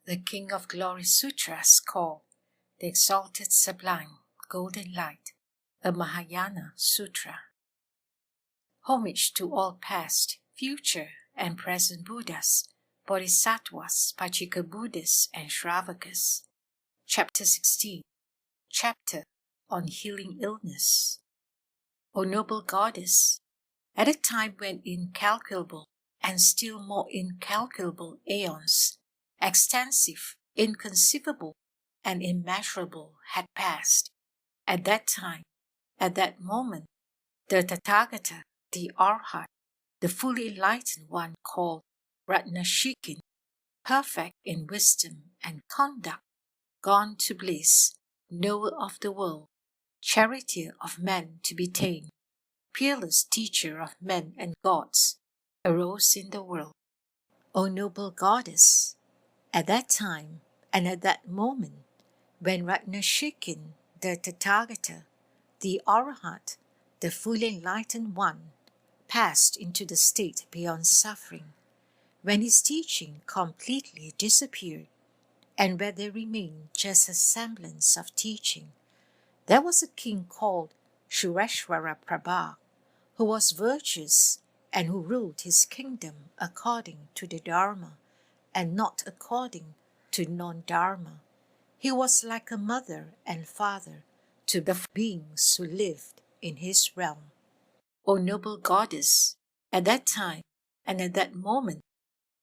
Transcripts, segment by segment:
the King of Glory Sutras called the Exalted Sublime Golden Light, a Mahayana Sutra. Homage to all past, future, and present Buddhas, Bodhisattvas, Pachika Buddhas, and Shravakas. Chapter 16. Chapter on Healing Illness. O noble goddess, at a time when incalculable and still more incalculable aeons, extensive, inconceivable, and immeasurable had passed, at that time, at that moment, the Tathagata, the Arhat, the fully enlightened one called Ratnashikin, perfect in wisdom and conduct, gone to bliss, knower of the world, charioteer of men to be tamed, peerless teacher of men and gods, arose in the world. O noble goddess, at that time and at that moment, when Ratnashikin, the Tathagata, the Arhat, the fully enlightened one, passed into the state beyond suffering, when his teaching completely disappeared, and where there remained just a semblance of teaching, there was a king called Sureshwara Prabha, who was virtuous and who ruled his kingdom according to the Dharma and not according to non-Dharma. He was like a mother and father to the beings who lived in his realm. O noble goddess, at that time and at that moment,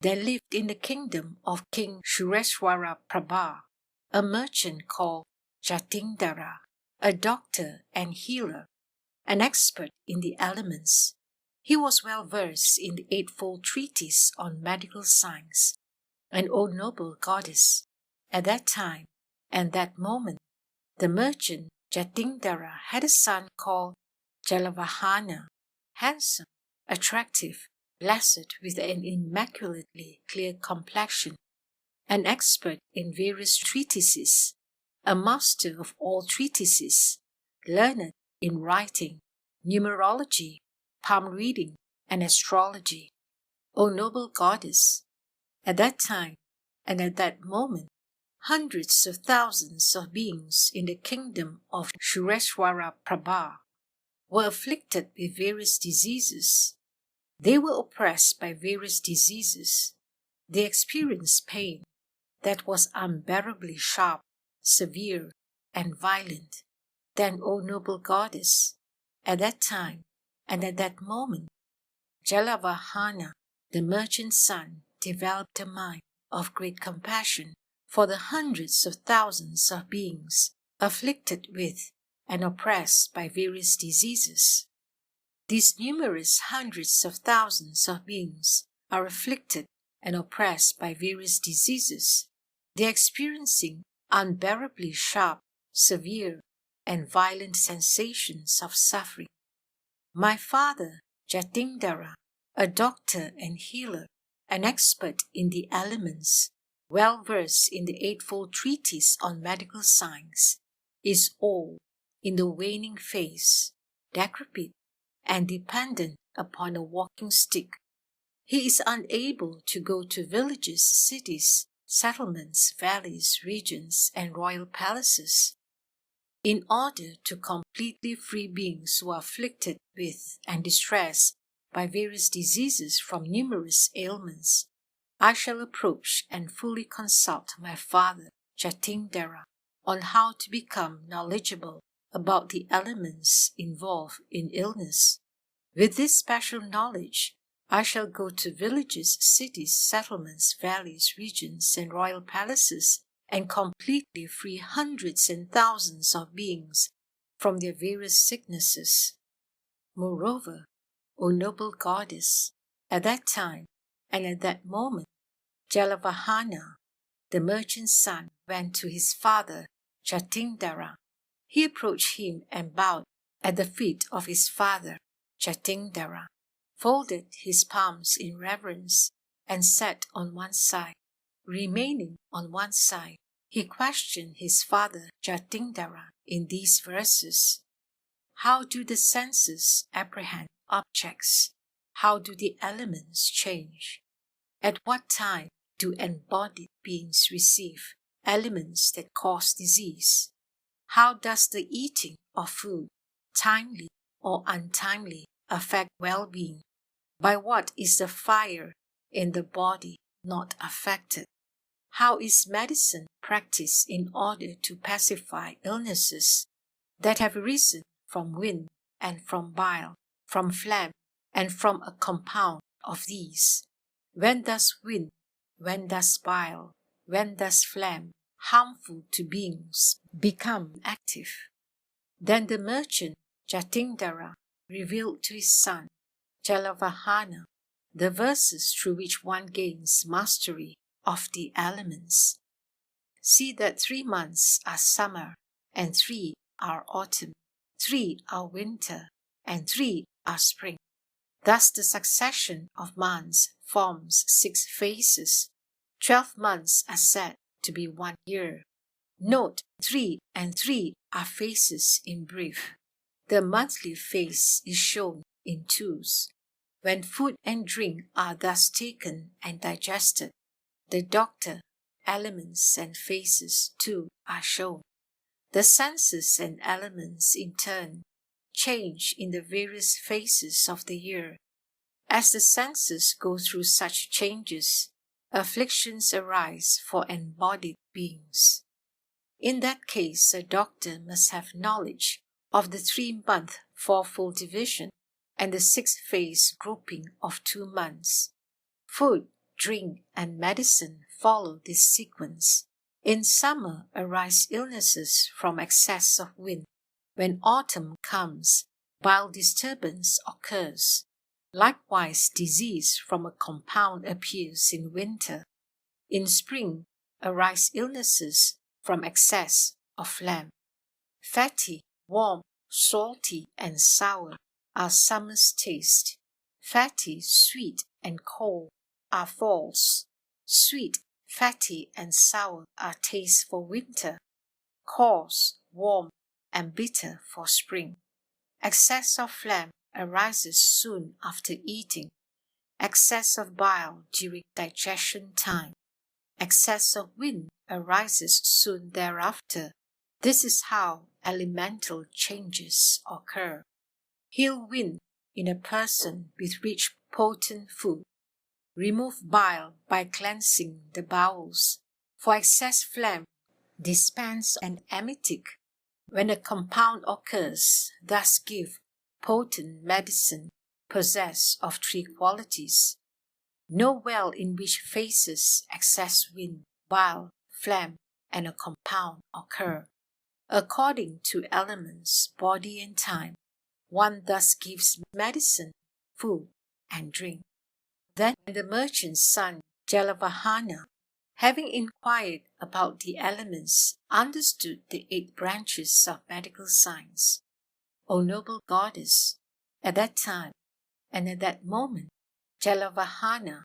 there lived in the kingdom of King Sureshwara Prabha a merchant called Jatindara, a doctor and healer, an expert in the elements. He was well versed in the Eightfold Treatise on medical science. And O noble goddess, at that time and that moment, the merchant Jatindara had a son called Jalavahana, handsome, attractive, blessed with an immaculately clear complexion, an expert in various treatises, a master of all treatises, learned in writing, numerology, palm reading, and astrology. O noble goddess, at that time and at that moment, hundreds of thousands of beings in the kingdom of Sureshwara Prabha were afflicted with various diseases. They were oppressed by various diseases. They experienced pain that was unbearably sharp, severe, and violent. Then, O noble goddess, at that time and at that moment, Jalavahana, the merchant's son, developed a mind of great compassion for the hundreds of thousands of beings afflicted with and oppressed by various diseases. These numerous hundreds of thousands of beings are afflicted and oppressed by various diseases. They are experiencing unbearably sharp, severe, and violent sensations of suffering. My father, Jatindara, a doctor and healer, an expert in the elements, well versed in the Eightfold Treatise on medical science, is old, in the waning phase, decrepit, and dependent upon a walking stick. He is unable to go to villages, cities, settlements, valleys, regions, and royal palaces. In order to completely free beings who are afflicted with and distressed by various diseases from numerous ailments, I shall approach and fully consult my father, Jatindara, on how to become knowledgeable about the elements involved in illness. With this special knowledge, I shall go to villages, cities, settlements, valleys, regions, and royal palaces and completely free hundreds and thousands of beings from their various sicknesses. Moreover, O noble goddess, at that time and at that moment, Jalavahana, the merchant's son, went to his father, Jatindara. He approached him and bowed at the feet of his father, Jatindara, folded his palms in reverence, and sat on one side. Remaining on one side, he questioned his father, Jatindara, in these verses. How do the senses apprehend objects? How do the elements change? At what time do embodied beings receive elements that cause disease? How does the eating of food, timely or untimely, affect well-being? By what is the fire in the body not affected? How is medicine practiced in order to pacify illnesses that have arisen from wind and from bile, from phlegm and from a compound of these? When does wind, when does bile, when does phlegm, harmful to beings, become active? Then the merchant Jatindara revealed to his son Jalavahana the verses through which one gains mastery of the elements. See that 3 months are summer, and 3 are autumn, 3 are winter, and 3 are spring. Thus the succession of months forms 6 phases. 12 months are said to be 1 year. Note 3 and 3 are phases in brief. The monthly phase is shown in twos. When food and drink are thus taken and digested, the doctor, elements and phases too are shown. The senses and elements in turn change in the various phases of the year. As the senses go through such changes, afflictions arise for embodied beings. In that case, a doctor must have knowledge of the 3-month fourfold division and the 6-phase grouping of 2 months. Food, drink, and medicine follow this sequence. In summer arise illnesses from excess of wind. When autumn comes, bile disturbance occurs. Likewise, disease from a compound appears in winter. In spring arise illnesses from excess of phlegm. Fatty, warm, salty, and sour are summer's taste. Fatty, sweet, and cold are fall's. Sweet, fatty, and sour are tastes for winter. Coarse, warm, and bitter for spring. Excess of phlegm arises soon after eating. Excess of bile during digestion time. Excess of wind arises soon thereafter. This is how elemental changes occur. Heal wind in a person with rich potent food. Remove bile by cleansing the bowels. For excess phlegm, dispense an emetic. When a compound occurs, thus give potent medicine possessed of 3 qualities. Know well in which phases excess wind, bile, phlegm, and a compound occur. According to elements, body and time, one thus gives medicine, food, and drink. Then the merchant's son, Jalavahana, having inquired about the elements, understood the 8 branches of medical science. O noble goddess, at that time and at that moment, Jalavahana,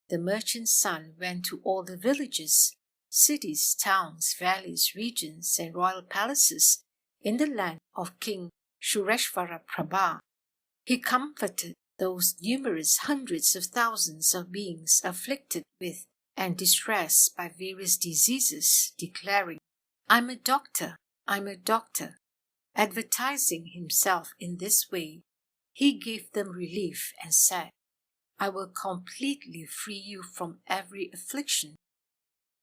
the merchant's son, went to all the villages, cities, towns, valleys, regions, and royal palaces in the land of King Shureshvara Prabha. He comforted those numerous hundreds of thousands of beings afflicted with and distressed by various diseases, declaring, "I'm a doctor, I'm a doctor." Advertising himself in this way, he gave them relief and said, "I will completely free you from every affliction."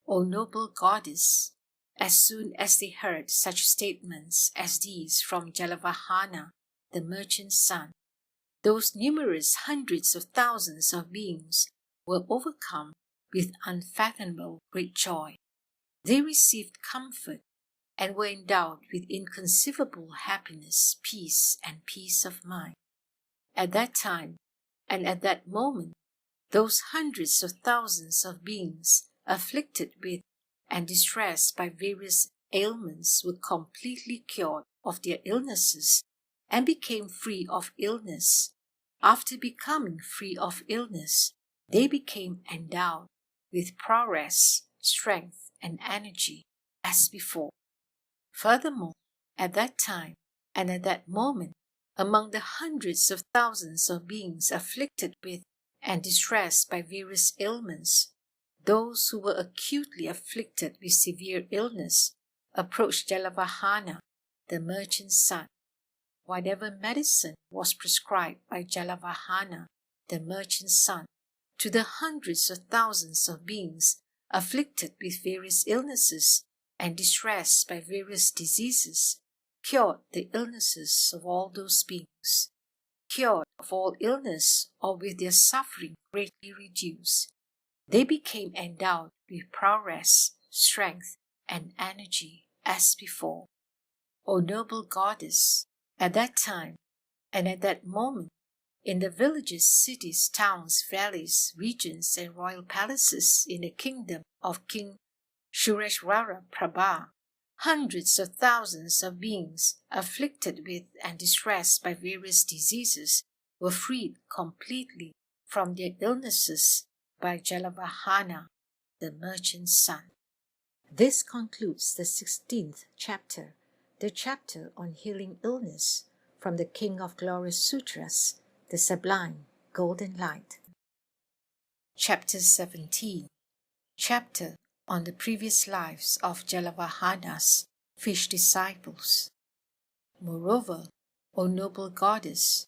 O noble goddess, as soon as they heard such statements as these from Jalavahana, the merchant's son, those numerous hundreds of thousands of beings were overcome with unfathomable great joy. They received comfort and were endowed with inconceivable happiness, peace, and peace of mind. At that time and at that moment, those hundreds of thousands of beings afflicted with and distressed by various ailments were completely cured of their illnesses and became free of illness. After becoming free of illness, they became endowed with prowess, strength, and energy as before. Furthermore, at that time and at that moment, among the hundreds of thousands of beings afflicted with and distressed by various ailments, Those who were acutely afflicted with severe illness approached Jalavahana, the merchant's son. Whatever medicine was prescribed by Jalavahana, the merchant's son, to the hundreds of thousands of beings afflicted with various illnesses and distressed by various diseases, cured the illnesses of all those beings. Cured of all illness or with their suffering greatly reduced, they became endowed with prowess, strength, and energy as before. O noble goddess, at that time and at that moment, in the villages, cities, towns, valleys, regions, and royal palaces in the kingdom of King Sureshwara Prabha, hundreds of thousands of beings afflicted with and distressed by various diseases were freed completely from their illnesses by Jalavahana, the merchant's son. This concludes the 16th chapter, the chapter on healing illness from the King of Glory Sutras, the Sublime Golden Light. Chapter 17, chapter on the previous lives of Jalavahana's fish disciples. Moreover, O noble goddess,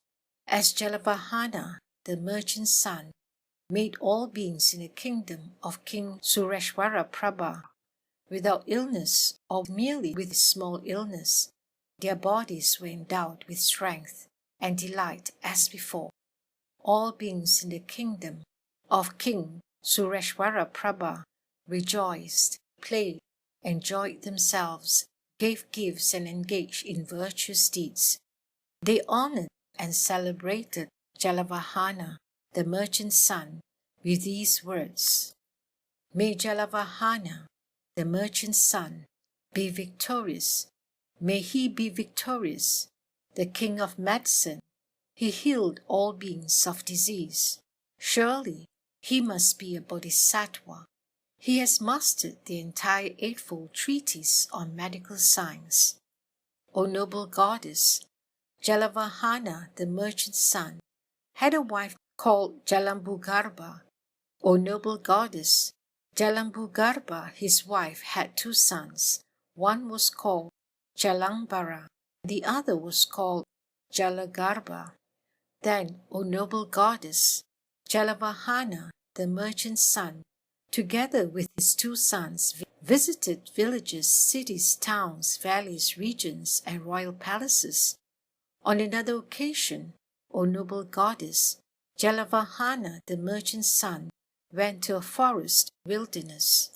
as Jalavahana, the merchant's son, made all beings in the kingdom of King Sureshwara Prabha without illness or merely with small illness, their bodies were endowed with strength and delight as before. All beings in the kingdom of King Sureshwara Prabha rejoiced, played, enjoyed themselves, gave gifts, and engaged in virtuous deeds. They honored and celebrated Jalavahana, the merchant's son, with these words: May Jalavahana, the merchant's son, be victorious. May he be victorious, the king of medicine. He healed all beings of disease. Surely he must be a bodhisattva. He has mastered the entire Eightfold Treatise on medical science. O noble goddess, Jalavahana, the merchant's son, had a wife called Jalambugarbha. O noble goddess, Jalambugarbha, his wife, had two sons. One was called Jalangbara, the other was called Jalagarbha. Then, O noble goddess, Jalavahana, the merchant's son, together with his two sons, visited villages, cities, towns, valleys, regions, and royal palaces. On another occasion, O noble goddess, Jalavahana, the merchant's son, went to a forest wilderness.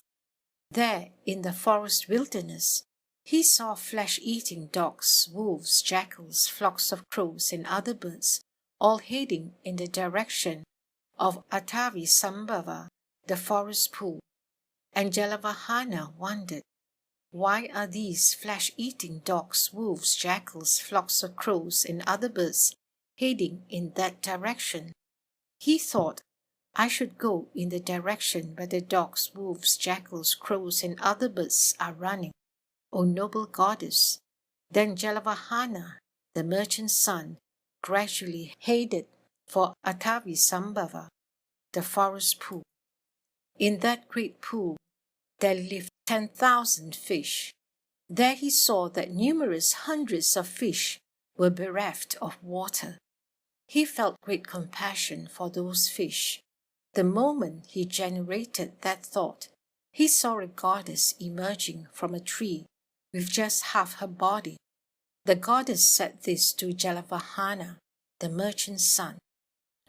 There, in the forest wilderness, he saw flesh-eating dogs, wolves, jackals, flocks of crows, and other birds, all heading in the direction of Atavi Sambhava, the forest pool. And Jalavahana wondered, why are these flesh-eating dogs, wolves, jackals, flocks of crows, and other birds heading in that direction? He thought, I should go in the direction where the dogs, wolves, jackals, crows, and other birds are running, O noble goddess. Then Jalavahana, the merchant's son, gradually headed for Atavi Sambhava, the forest pool. In that great pool there lived 10,000 fish. There he saw that numerous hundreds of fish were bereft of water. He felt great compassion for those fish. The moment he generated that thought, he saw a goddess emerging from a tree with just half her body. The goddess said this to Jalavahana, the merchant's son: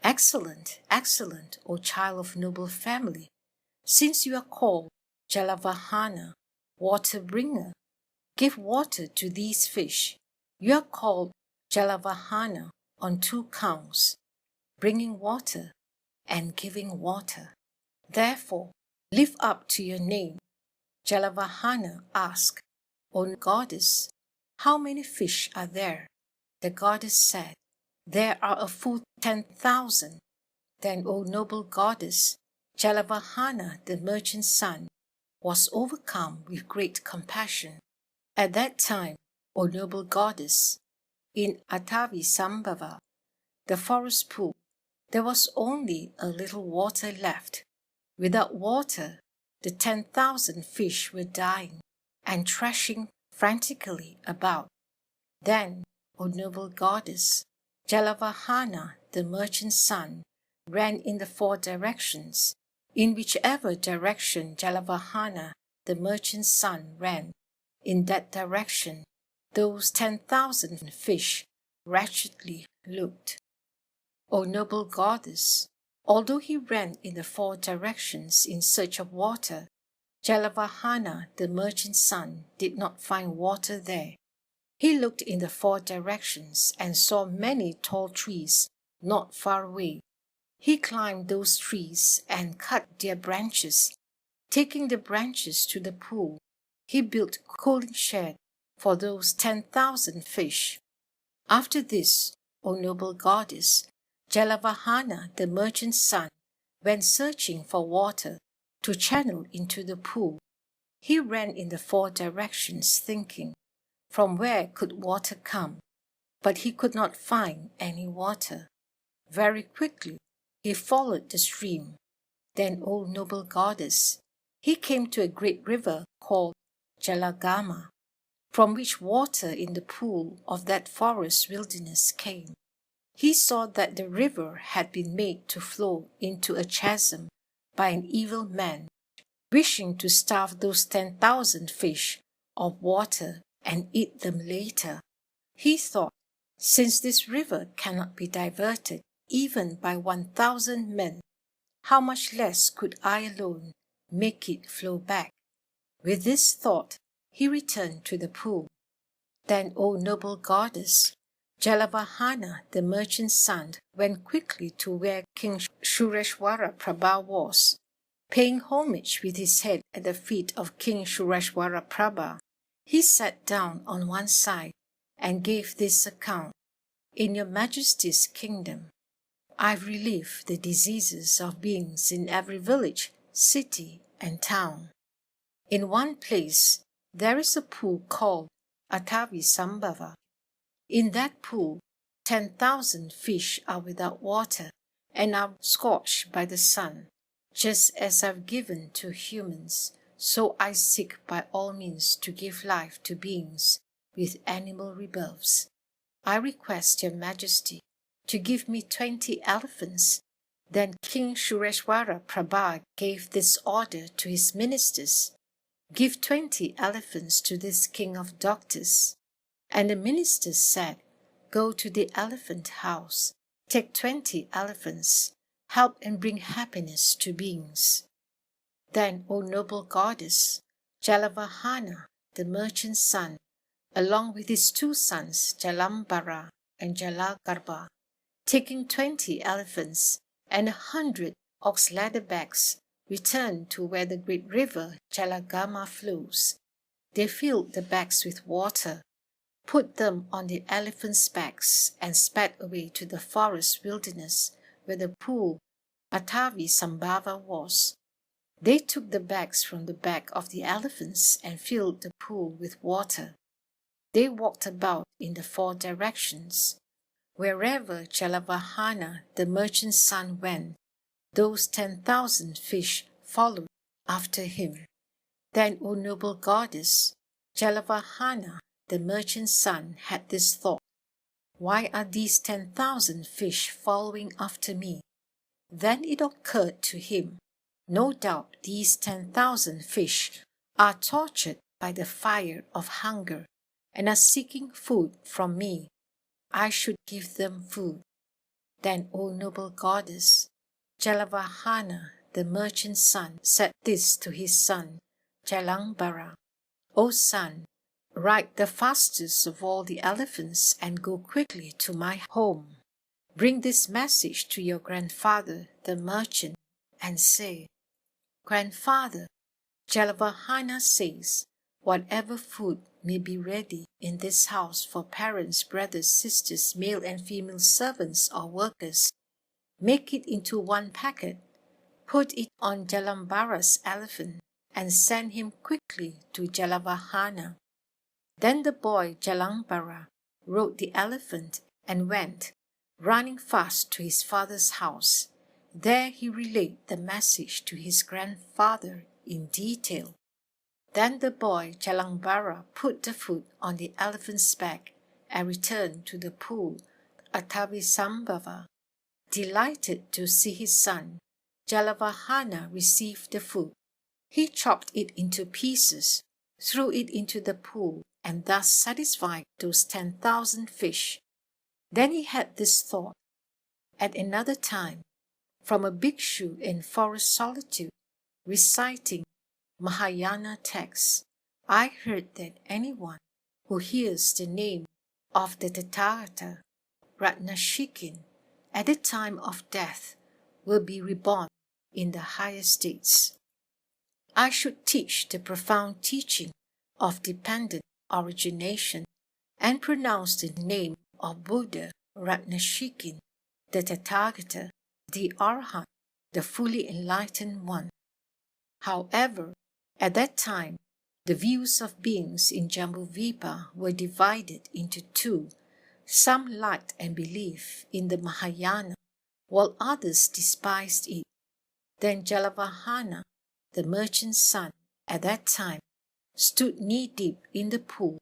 Excellent, excellent, O child of noble family! Since you are called Jalavahana, water bringer, give water to these fish. You are called Jalavahana on two counts: bringing water and giving water. Therefore, live up to your name. Jalavahana asked, O goddess, how many fish are there? The goddess said, there are a full 10,000. Then, O noble goddess, Jalavahana, the merchant's son, was overcome with great compassion. At that time, O noble goddess, in Atavi Sambhava, the forest pool, there was only a little water left. Without water, the 10,000 fish were dying and thrashing frantically about. Then, O noble goddess, Jalavahana, the merchant's son, ran in the 4 directions. In whichever direction Jalavahana, the merchant's son, ran, in that direction those 10,000 fish wretchedly looked. O noble goddess, although he ran in the 4 directions in search of water, Jalavahana, the merchant's son, did not find water there. He looked in the 4 directions and saw many tall trees not far away. He climbed those trees and cut their branches. Taking the branches to the pool, he built a cooling shed for those 10,000 fish. After this, O noble goddess, Jalavahana, the merchant's son, went searching for water to channel into the pool. He ran in the 4 directions, thinking, from where could water come? But he could not find any water. Very quickly, he followed the stream. Then, O noble goddess, he came to a great river called Jalagama, from which water in the pool of that forest wilderness came. He saw that the river had been made to flow into a chasm by an evil man, wishing to starve those 10,000 fish of water and eat them later. He thought, since this river cannot be diverted even by 1,000 men, how much less could I alone make it flow back? With this thought, he returned to the pool. Then, O noble goddess, Jalavahana, the merchant's son, went quickly to where King Shureshwara Prabha was. Paying homage with his head at the feet of King Shureshwara Prabha, he sat down on one side and gave this account. In your majesty's kingdom, I've relieved the diseases of beings in every village, city, and town. In one place, there is a pool called Atavisambhava. In that pool, 10,000 fish are without water and are scorched by the sun. Just as I've given to humans, so I seek by all means to give life to beings with animal rebirths. I request your majesty to give me 20 elephants. Then King Shureshwara Prabha gave this order to his ministers. Give 20 elephants to this king of doctors. And the ministers said, go to the elephant house, take 20 elephants, help and bring happiness to beings. Then, O noble goddess, Jalavahana, the merchant's son, along with his 2 sons, Jalambara and Jalagarbha, taking 20 elephants and 100 ox leather bags, returned to where the great river Jalagama flows. They filled the bags with water, put them on the elephants' backs, and sped away to the forest wilderness where the pool Atavisambhava was. They took the bags from the back of the elephants and filled the pool with water. They walked about in the 4 directions. Wherever Jalavahana, the merchant's son, went, those 10,000 fish followed after him. Then, O noble goddess, Jalavahana, the merchant's son, had this thought, why are these 10,000 fish following after me? Then it occurred to him, no doubt these 10,000 fish are tortured by the fire of hunger and are seeking food from me. I should give them food. Then, O noble goddess, Jalavahana, the merchant's son, said this to his son, Jalambara, O son, ride the fastest of all the elephants and go quickly to my home. Bring this message to your grandfather, the merchant, and say, Grandfather, Jalavahana says, whatever food may be ready in this house for parents, brothers, sisters, male and female servants or workers, make it into one packet, put it on Jalambara's elephant, and send him quickly to Jalavahana. Then the boy Jalambara rode the elephant and went, running fast to his father's house. There he relayed the message to his grandfather in detail. Then the boy Jalangbara put the foot on the elephant's back and returned to the pool. Atavisambhava, delighted to see his son, Jalavahana received the food. He chopped it into pieces, threw it into the pool, and thus satisfied those 10,000 fish. Then he had this thought. At another time, from a bhikshu in forest solitude, reciting Mahayana texts, I heard that anyone who hears the name of the Tathagata, Ratnashikin, at the time of death, will be reborn in the higher states. I should teach the profound teaching of dependent origination and pronounce the name of Buddha Ratnashikin, the Tathagata, the Arhat, the fully enlightened one. However, at that time, the views of beings in Jambudvipa were divided into two. Some liked and believed in the Mahayana, while others despised it. Then Jalavahana, the merchant's son, at that time, stood knee-deep in the pool.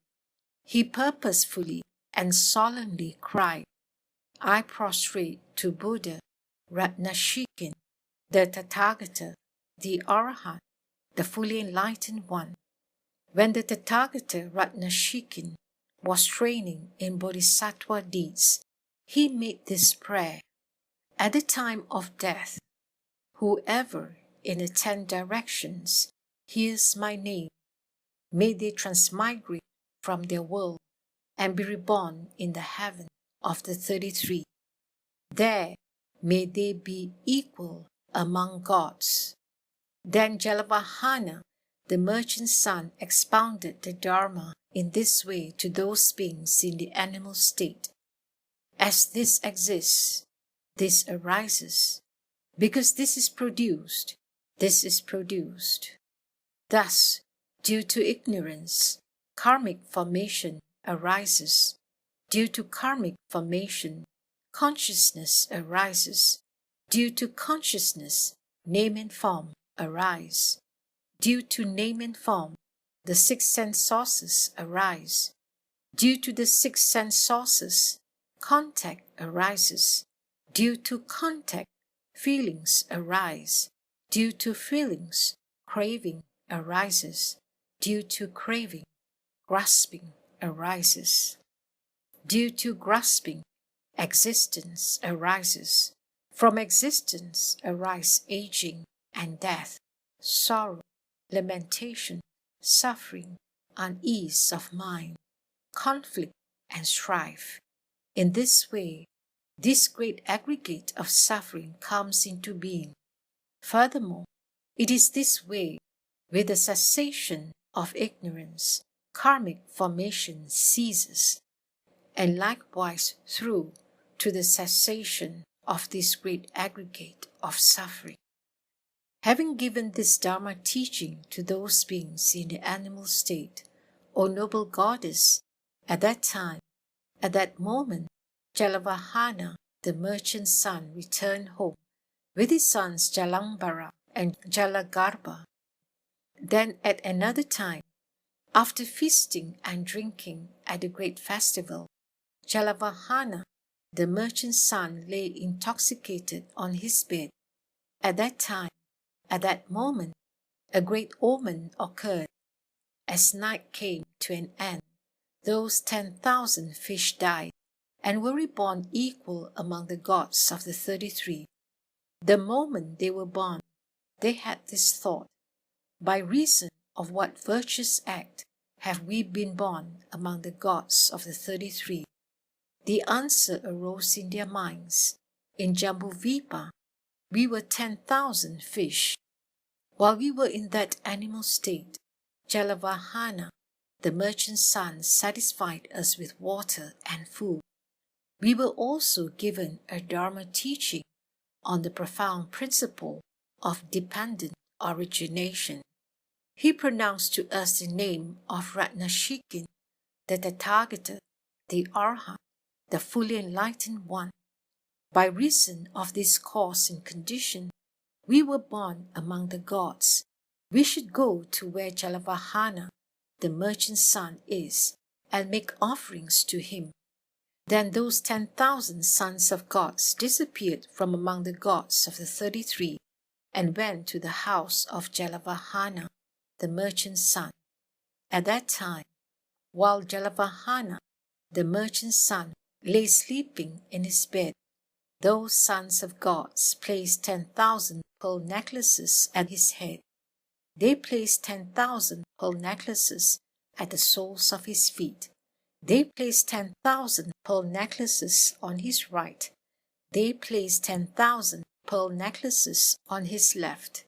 He purposefully and solemnly cried, I prostrate to Buddha Ratnashikin, the Tathagata, the Arhat, the fully enlightened one. When the Tathagata Ratnashikin was training in bodhisattva deeds, he made this prayer. At the time of death, whoever in the 10 directions hears my name, may they transmigrate from their world and be reborn in the heaven of the 33. There may they be equal among gods. Then Jalavahana, the merchant's son, expounded the Dharma in this way to those beings in the animal state. As this exists, this arises. Because this is produced, this is produced. Thus, due to ignorance, karmic formation arises. Due to karmic formation, consciousness arises. Due to consciousness, name and form arise. Due to name and form, the 6 sense sources arise. Due to the 6 sense sources, contact arises. Due to contact, feelings arise. Due to feelings, craving arises. Due to craving, grasping arises. Due to grasping, existence arises. From existence arise aging and death, sorrow, lamentation, suffering, unease of mind, conflict and strife. In this way, this great aggregate of suffering comes into being. Furthermore, it is this way, with the cessation of ignorance, karmic formation ceases, and likewise through to the cessation of this great aggregate of suffering. Having given this Dharma teaching to those beings in the animal state, O noble goddess, at that time, at that moment, Jalavahana, the merchant's son, returned home with his sons Jalangbara and Jalagarbha. Then at another time, after feasting and drinking at the great festival, Jalavahana, the merchant's son, lay intoxicated on his bed. At that time, at that moment, a great omen occurred. As night came to an end, those 10,000 fish died and were reborn equal among the gods of the 33. The moment they were born, they had this thought, by reason of what virtuous act have we been born among the gods of the 33? The answer arose in their minds. In Jambudvipa, we were 10,000 fish. While we were in that animal state, Jalavahana, the merchant's son, satisfied us with water and food. We were also given a Dharma teaching on the profound principle of dependent origination. He pronounced to us the name of Ratnashikin, the Tathagata, the Arhat, the fully enlightened one. By reason of this cause and condition, we were born among the gods, We should go to where Jalavahana, the merchant's son, is, and make offerings to him. Then those 10,000 sons of gods disappeared from among the gods of the 33 and went to the house of Jalavahana, the merchant's son. At that time, while Jalavahana, the merchant's son, lay sleeping in his bed, those sons of gods placed 10,000 pearl necklaces at his head. They placed 10,000 pearl necklaces at the soles of his feet. They placed 10,000 pearl necklaces on his right. They placed 10,000 pearl necklaces on his left.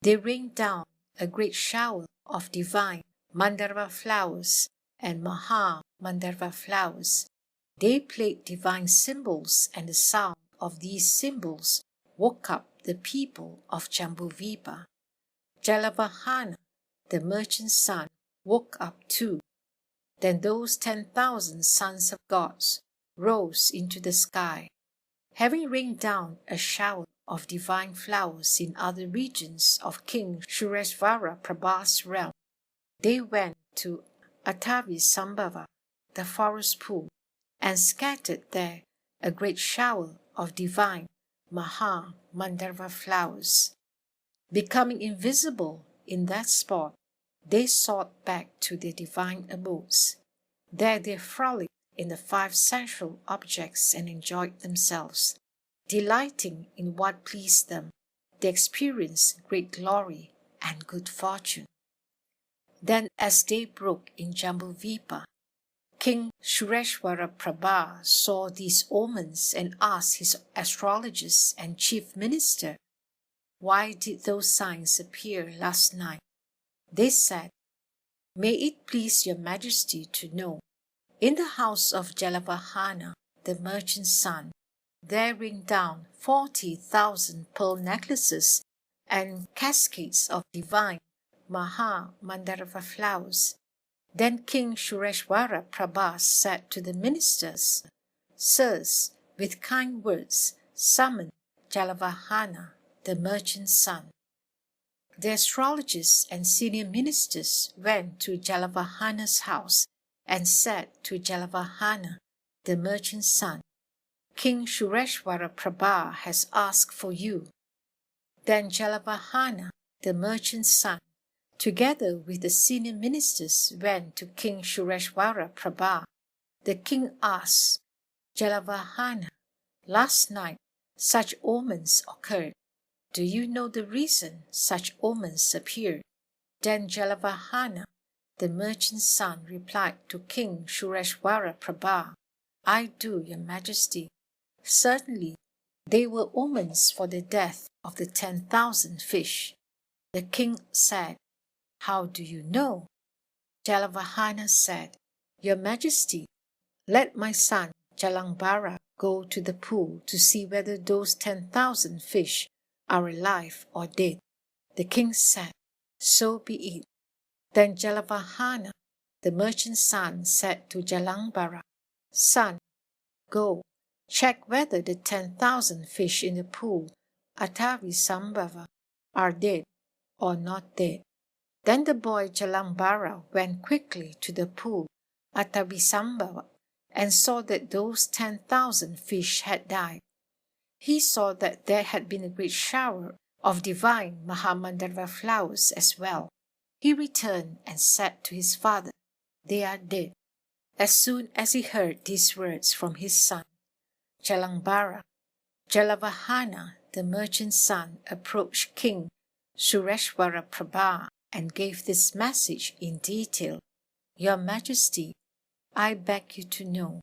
They rained down a great shower of divine Mandarva flowers and Maha Mandarva flowers. They played divine symbols, and the sound of these symbols woke up the people of Jambudvipa. Jalavahana, the merchant's son, woke up too. Then those 10,000 sons of gods rose into the sky. Having rained down a shower of divine flowers in other regions of King Sureshvara Prabha's realm, they went to Atavisambhava, the forest pool, and scattered there a great shower of divine Maha Mandarva flowers. Becoming invisible in that spot, they sought back to their divine abodes. There they frolicked in the 5 sensual objects and enjoyed themselves. Delighting in what pleased them, they experienced great glory and good fortune. Then as day broke in Jambudvipa, King Sureshvara Prabha saw these omens and asked his astrologers and chief minister, "Why did those signs appear last night?" They said, "May it please your majesty to know, in the house of Jalavahana, the merchant's son, there rained down 40,000 pearl necklaces and cascades of divine Maha Mandarva flowers." Then King Sureshvara Prabha said to the ministers, "Sirs, with kind words, summon Jalavahana, the merchant's son." The astrologers and senior ministers went to Jalavahana's house and said to Jalavahana, the merchant's son, "King Sureshvara Prabha has asked for you." Then Jalavahana, the merchant's son, together with the senior ministers, went to King Sureshvara Prabha. The king asked, "Jalavahana, last night such omens occurred. Do you know the reason such omens appeared?" Then Jalavahana, the merchant's son, replied to King Sureshvara Prabha, "I do, your majesty. Certainly, they were omens for the death of the 10,000 fish." The king said, "How do you know?" Jalavahana said, "Your majesty, let my son Jalangbara go to the pool to see whether those 10,000 fish are alive or dead." The king said, "So be it." Then Jalavahana, the merchant's son, said to Jalangbara, "Son, go, check whether the 10,000 fish in the pool Atavisambhava are dead or not dead." Then the boy Jalangbara went quickly to the pool Atavisambhava and saw that those 10,000 fish had died. He saw that there had been a great shower of divine Mahamandarva flowers as well. He returned and said to his father, "They are dead." As soon as he heard these words from his son, Jalangbara, Jalavahana, the merchant's son, approached King Sureshvara Prabha and gave this message in detail. "Your Majesty, I beg you to know,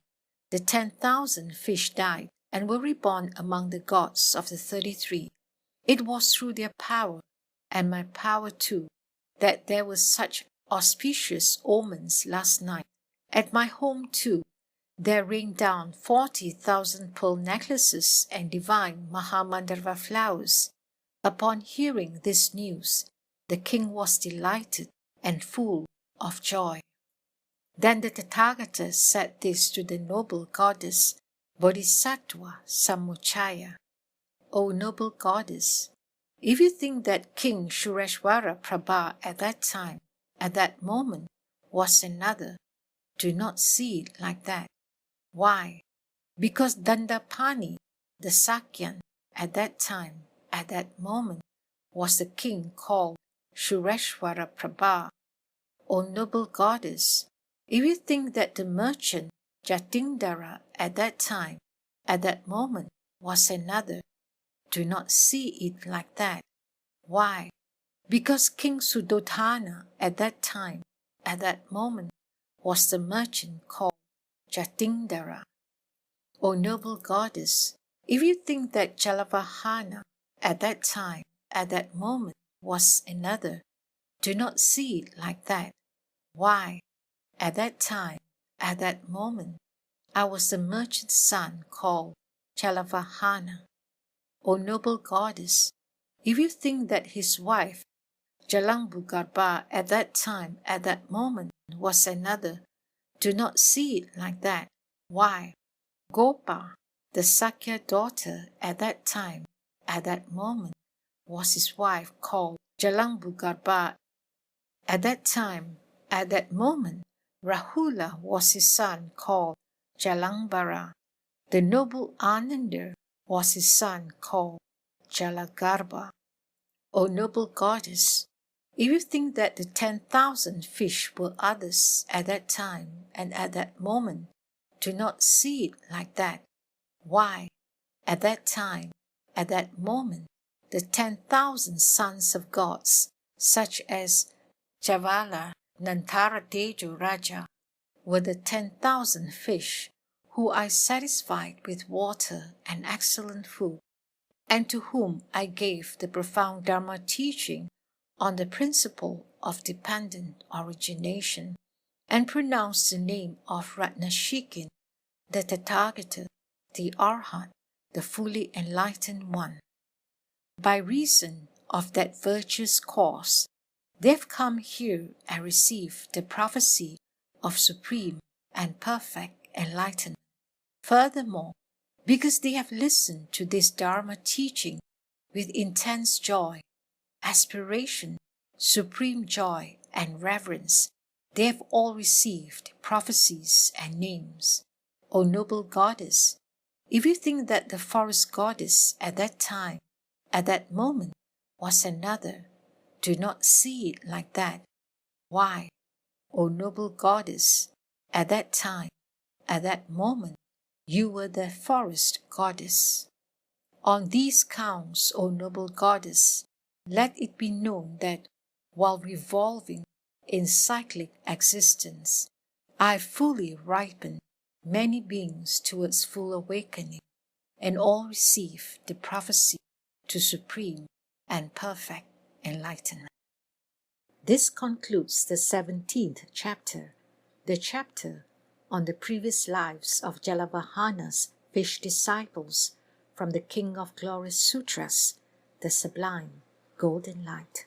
the 10,000 fish died and were reborn among the gods of the 33. It was through their power, and my power too, that there were such auspicious omens last night. At my home too, there rained down 40,000 pearl necklaces and divine Mahamandarva flowers." Upon hearing this news, the king was delighted and full of joy. Then the Tathagata said this to the noble goddess Bodhisattva Samuchaya, "O noble goddess, If you think that King Sureshwara Prabha at that time, at that moment, was another, do not see it like that. Why? Because Dandapani, the Sakyan, at that time, at that moment, was the king called Sureshwara Prabha. O noble goddess, if you think that the merchant Jatindara at that time, at that moment, was another, do not see it like that. Why? Because King Suddhodana at that time, at that moment, was the merchant called Jatindara. O noble goddess, if you think that Jalavahana at that time, at that moment, was another, do not see it like that. Why? At that time, at that moment, I was the merchant's son called Jalavahana. O noble goddess, if you think that his wife, Jalambugarbha, at that time, at that moment, was another, do not see it like that. Why? Gopa, the Sakya daughter, at that time, at that moment, was his wife called Jalambugarbha. At that time, at that moment, Rahula was his son called Jalambara. The noble Ananda was his son called Jalagarbha. O noble goddess, if you think that the 10,000 fish were others at that time and at that moment, do not see it like that. Why? At that time, at that moment, the 10,000 sons of gods, such as Javala, Nantara Tejo Raja, were the 10,000 fish who I satisfied with water and excellent food, and to whom I gave the profound Dharma teaching on the principle of dependent origination, and pronounced the name of Ratnashikin, the Tathagata, the Arhat, the fully enlightened one. By reason of that virtuous cause, they have come here and received the prophecy of supreme and perfect enlightenment. Furthermore, because they have listened to this Dharma teaching with intense joy, aspiration, supreme joy, and reverence, they have all received prophecies and names. O noble goddess, if you think that the forest goddess at that time, at that moment, was another, do not see it like that. Why? O noble goddess, at that time, at that moment, you were the forest goddess. On these counts, O noble goddess, let it be known that while revolving in cyclic existence, I fully ripened many beings towards full awakening, and all receive the prophecy to supreme and perfect enlightenment. This concludes the 17th chapter, the chapter on the previous lives of Jalavahana's fish disciples from the King of Glory Sutras, the Sublime Golden Light.